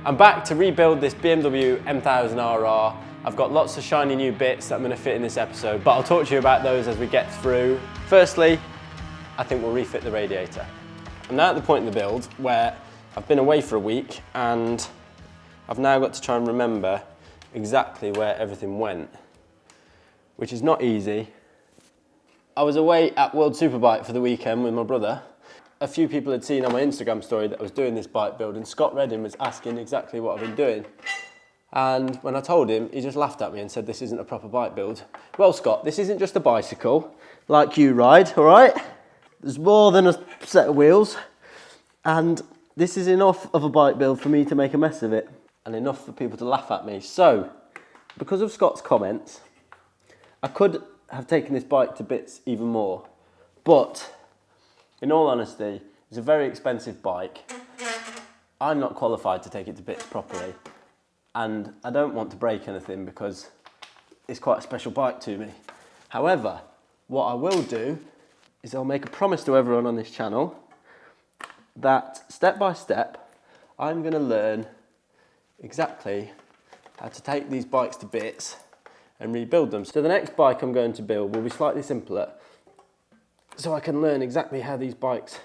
I'm back to rebuild this BMW M1000RR. I've got lots of shiny new bits that I'm going to fit in this episode, but I'll talk to you about those as we get through. Firstly, I think we'll refit the radiator. I'm now at the point in the build where I've been away for a week and I've now got to try and remember exactly where everything went, which is not easy. I was away at World Superbike for the weekend with my brother. A few people had seen on my Instagram story that I was doing this bike build, and Scott Redding was asking exactly what I've been doing. And when I told him, he just laughed at me and said, "This isn't a proper bike build." Well, Scott, this isn't just a bicycle like you ride, all right? There's more than a set of wheels, and this is enough of a bike build for me to make a mess of it, and enough for people to laugh at me. So, because of Scott's comments, I could have taken this bike to bits even more, but in all honesty, it's a very expensive bike. I'm not qualified to take it to bits properly, and I don't want to break anything because it's quite a special bike to me. However, what I will do is I'll make a promise to everyone on this channel that step by step, I'm going to learn exactly how to take these bikes to bits and rebuild them. So the next bike I'm going to build will be slightly simpler, so I can learn exactly how these bikes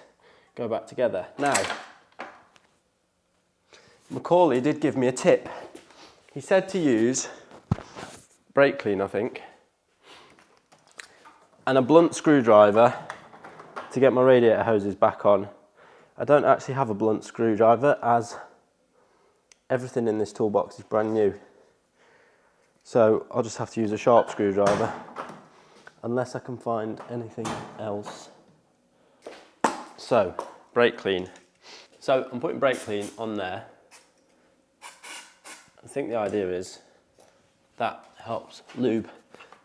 go back together. Now, Macaulay did give me a tip. He said to use brake clean, I think, and a blunt screwdriver to get my radiator hoses back on. I don't actually have a blunt screwdriver as everything in this toolbox is brand new. So I'll just have to use a sharp screwdriver unless I can find anything else. So, brake clean. So I'm putting brake clean on there. I think the idea is that helps lube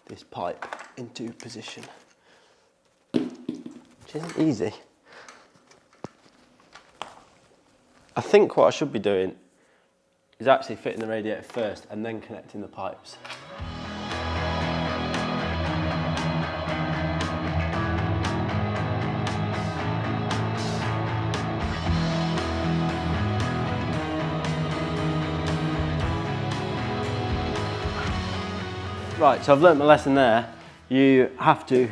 this pipe into position, which isn't easy. I think what I should be doing is actually fitting the radiator first and then connecting the pipes. Right, so I've learnt my lesson there. You have to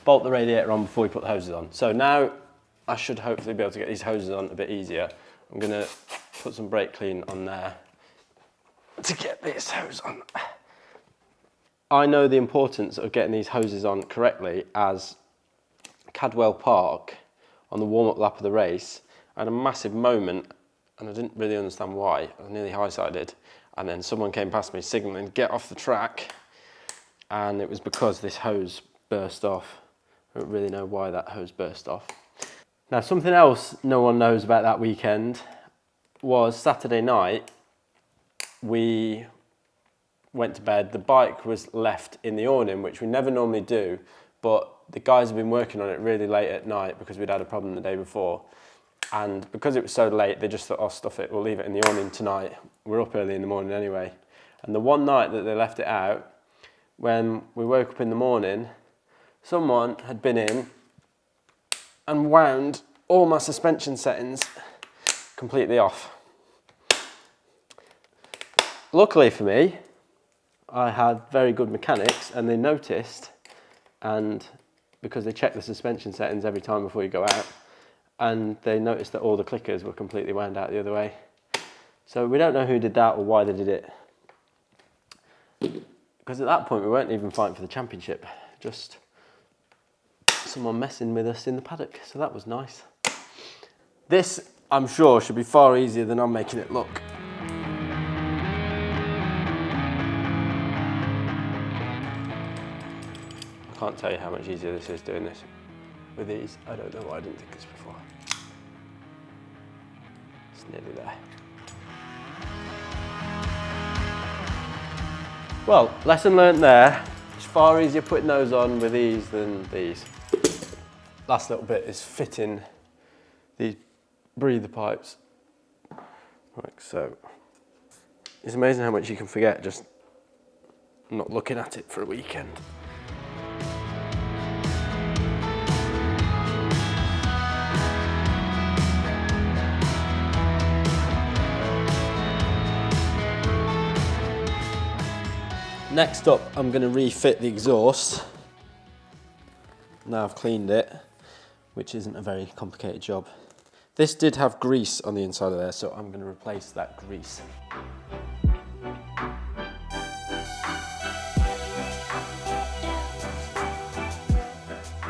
bolt the radiator on before you put the hoses on. So now I should hopefully be able to get these hoses on a bit easier. I'm going to put some brake clean on there to get this hose on. I know the importance of getting these hoses on correctly, as Cadwell Park, on the warm-up lap of the race, I had a massive moment and I didn't really understand why. I was nearly high-sided, and then someone came past me signalling, "Get off the track," and it was because this hose burst off. I don't really know why that hose burst off. Now, something else no one knows about that weekend was Saturday night, we went to bed. The bike was left in the awning, which we never normally do, but the guys have been working on it really late at night because we'd had a problem the day before. And because it was so late, they just thought, "Oh, stuff it, we'll leave it in the awning tonight. We're up early in the morning anyway." And the one night that they left it out, when we woke up in the morning, someone had been in and wound all my suspension settings completely off. Luckily for me, I had very good mechanics and they noticed, and because they check the suspension settings every time before you go out, and they noticed that all the clickers were completely wound out the other way. So we don't know who did that or why they did it. Because at that point we weren't even fighting for the championship, just someone messing with us in the paddock, so that was nice. This, I'm sure, should be far easier than I'm making it look. I can't tell you how much easier this is doing this with these. I don't know why I didn't think this before. It's nearly there. Well, lesson learnt there. It's far easier putting those on with these than these. Last little bit is fitting these breather pipes, like so. It's amazing how much you can forget just not looking at it for a weekend. Next up, I'm going to refit the exhaust. Now I've cleaned it, which isn't a very complicated job. This did have grease on the inside of there, so I'm going to replace that grease.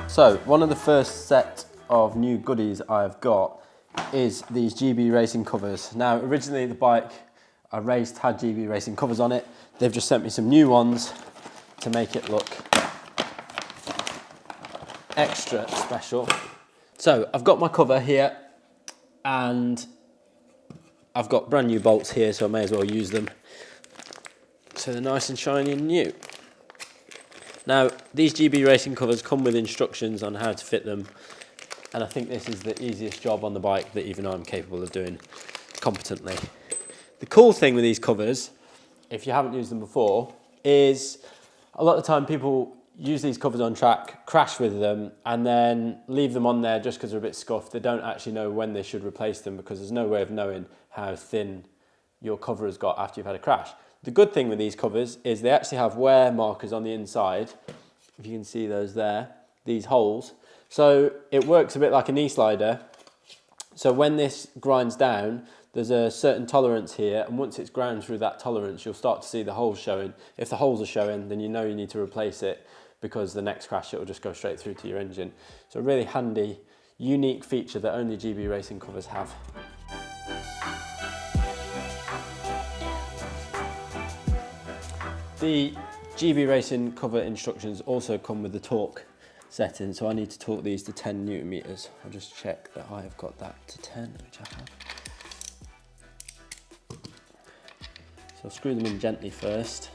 So, one of the first set of new goodies I've got is these GB Racing covers. Now, originally the bike I raced had GB Racing covers on it. They've just sent me some new ones to make it look extra special. So, I've got my cover here and I've got brand new bolts here, so I may as well use them. So they're nice and shiny and new. Now, these GB Racing covers come with instructions on how to fit them, and I think this is the easiest job on the bike that even I'm capable of doing competently. The cool thing with these covers, if you haven't used them before, is a lot of the time people use these covers on track, crash with them, and then leave them on there just because they're a bit scuffed. They don't actually know when they should replace them because there's no way of knowing how thin your cover has got after you've had a crash. The good thing with these covers is they actually have wear markers on the inside. If you can see those there, these holes. So it works a bit like a knee slider. So when this grinds down, there's a certain tolerance here, and once it's ground through that tolerance, you'll start to see the holes showing. If the holes are showing, then you know you need to replace it because the next crash, it will just go straight through to your engine. So a really handy, unique feature that only GB Racing covers have. The GB Racing cover instructions also come with the torque setting, so I need to torque these to 10 Newton meters. I'll just check that I have got that to 10, which I have. So I'll screw them in gently first.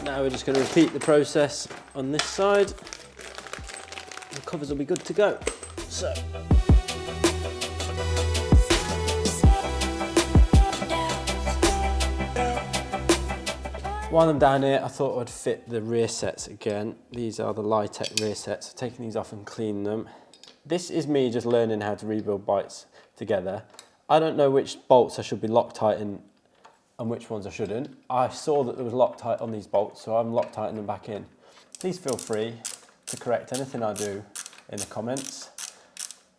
Now we're just going to repeat the process on this side. The covers will be good to go. So. While I'm down here, I thought I'd fit the rear sets again. These are the Litec rear sets. I've taken these off and cleaned them. This is me just learning how to rebuild bikes together. I don't know which bolts I should be Loctite in and which ones I shouldn't. I saw that there was Loctite on these bolts, so I'm Loctiting them back in. Please feel free to correct anything I do in the comments.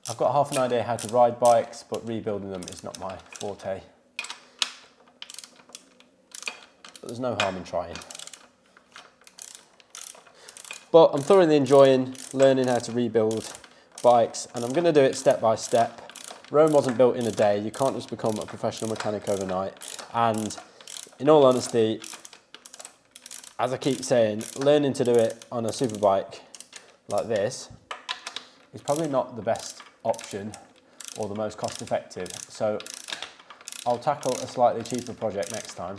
I've got half an idea how to ride bikes, but rebuilding them is not my forte. But there's no harm in trying. But I'm thoroughly enjoying learning how to rebuild bikes, and I'm going to do it step by step. Rome wasn't built in a day. You can't just become a professional mechanic overnight. And in all honesty, as I keep saying, learning to do it on a superbike like this is probably not the best option or the most cost effective. So I'll tackle a slightly cheaper project next time,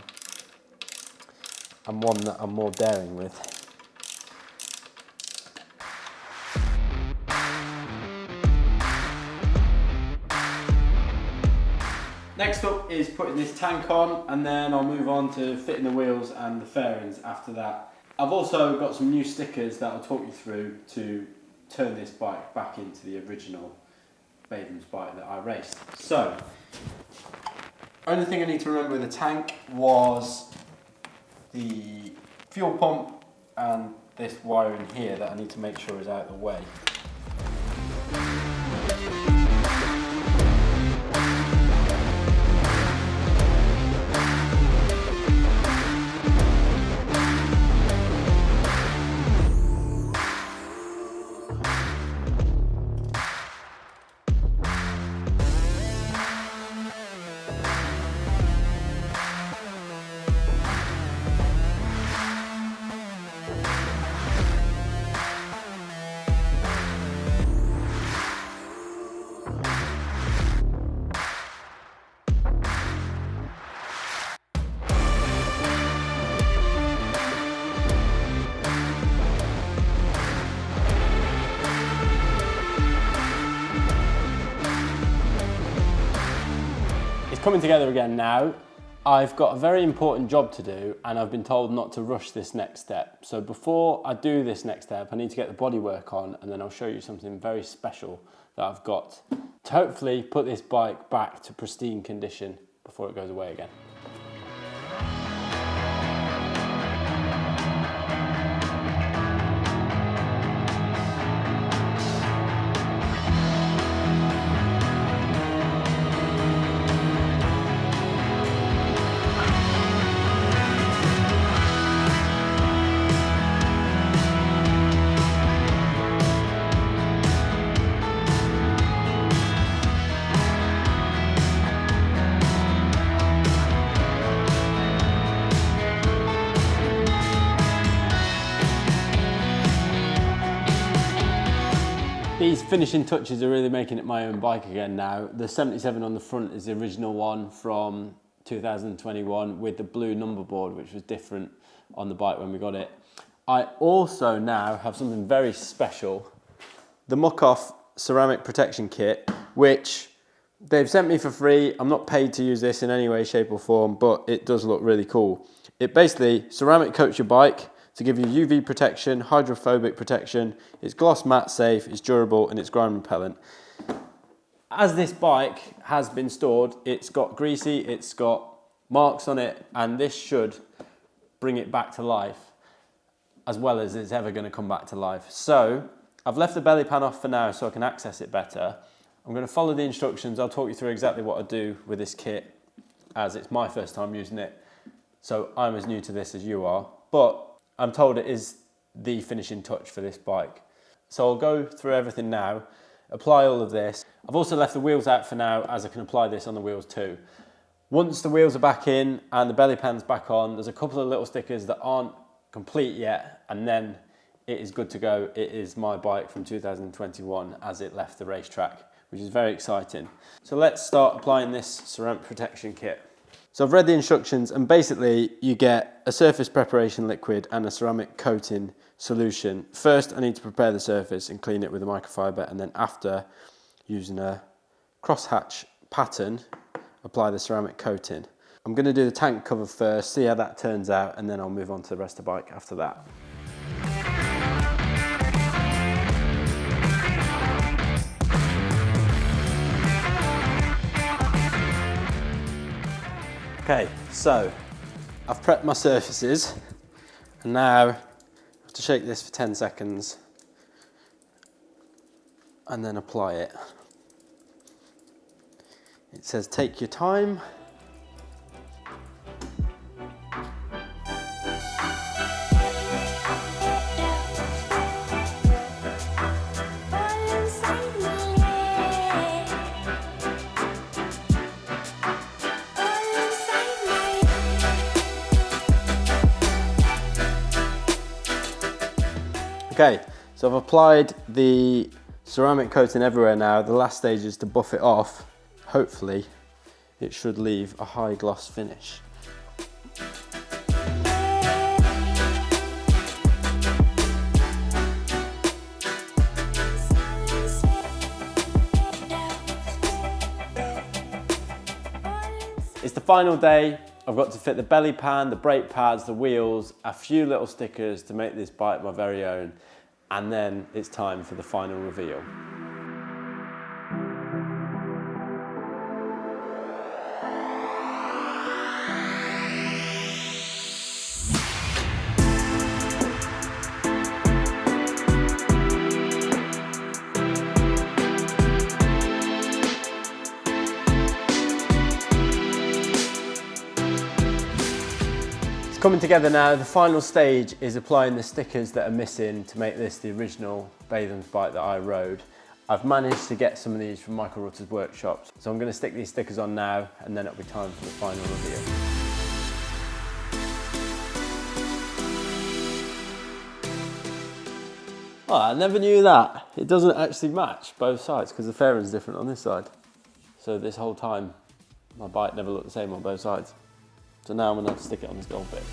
and one that I'm more daring with. Next up is putting this tank on, and then I'll move on to fitting the wheels and the fairings after that. I've also got some new stickers that I'll talk you through to turn this bike back into the original Baden's bike that I raced. So, only thing I need to remember with the tank was the fuel pump and this wiring here that I need to make sure is out of the way. Coming together again now. I've got a very important job to do and I've been told not to rush this next step. So before I do this next step, I need to get the bodywork on and then I'll show you something very special that I've got to hopefully put this bike back to pristine condition before it goes away again. These finishing touches are really making it my own bike again now. The 77 on the front is the original one from 2021 with the blue number board, which was different on the bike when we got it. I also now have something very special, the Muck-Off ceramic protection kit, which they've sent me for free. I'm not paid to use this in any way, shape or form, but it does look really cool. It basically ceramic coats your bike to give you UV protection, hydrophobic protection. It's gloss matte safe, it's durable and it's grime repellent. As this bike has been stored, it's got greasy, it's got marks on it, and this should bring it back to life as well as it's ever going to come back to life. So I've left the belly pan off for now so I can access it better. I'm going to follow the instructions. I'll talk you through exactly what I do with this kit as it's my first time using it. So I'm as new to this as you are, but I'm told it is the finishing touch for this bike. So I'll go through everything now, apply all of this. I've also left the wheels out for now as I can apply this on the wheels too. Once the wheels are back in and the belly pan's back on, there's a couple of little stickers that aren't complete yet, and then it is good to go. It is my bike from 2021 as it left the racetrack, which is very exciting. So let's start applying this ceramic protection kit. So I've read the instructions and basically you get a surface preparation liquid and a ceramic coating solution. First I need to prepare the surface and clean it with a microfiber, and then after, using a crosshatch pattern, apply the ceramic coating. I'm going to do the tank cover first, see how that turns out, and then I'll move on to the rest of the bike after that. Okay, so I've prepped my surfaces and now I have to shake this for 10 seconds and then apply it. It says take your time. Okay, so I've applied the ceramic coating everywhere now. The last stage is to buff it off. Hopefully, it should leave a high gloss finish. It's the final day. I've got to fit the belly pan, the brake pads, the wheels, a few little stickers to make this bike my very own, and then it's time for the final reveal. Coming together now, the final stage is applying the stickers that are missing to make this the original Batham's bike that I rode. I've managed to get some of these from Michael Rutter's workshop, so I'm going to stick these stickers on now and then it'll be time for the final reveal. Oh, I never knew that. It doesn't actually match both sides because the fairing's different on this side. So this whole time, my bike never looked the same on both sides. So now I'm going to have to stick it on this gold bit.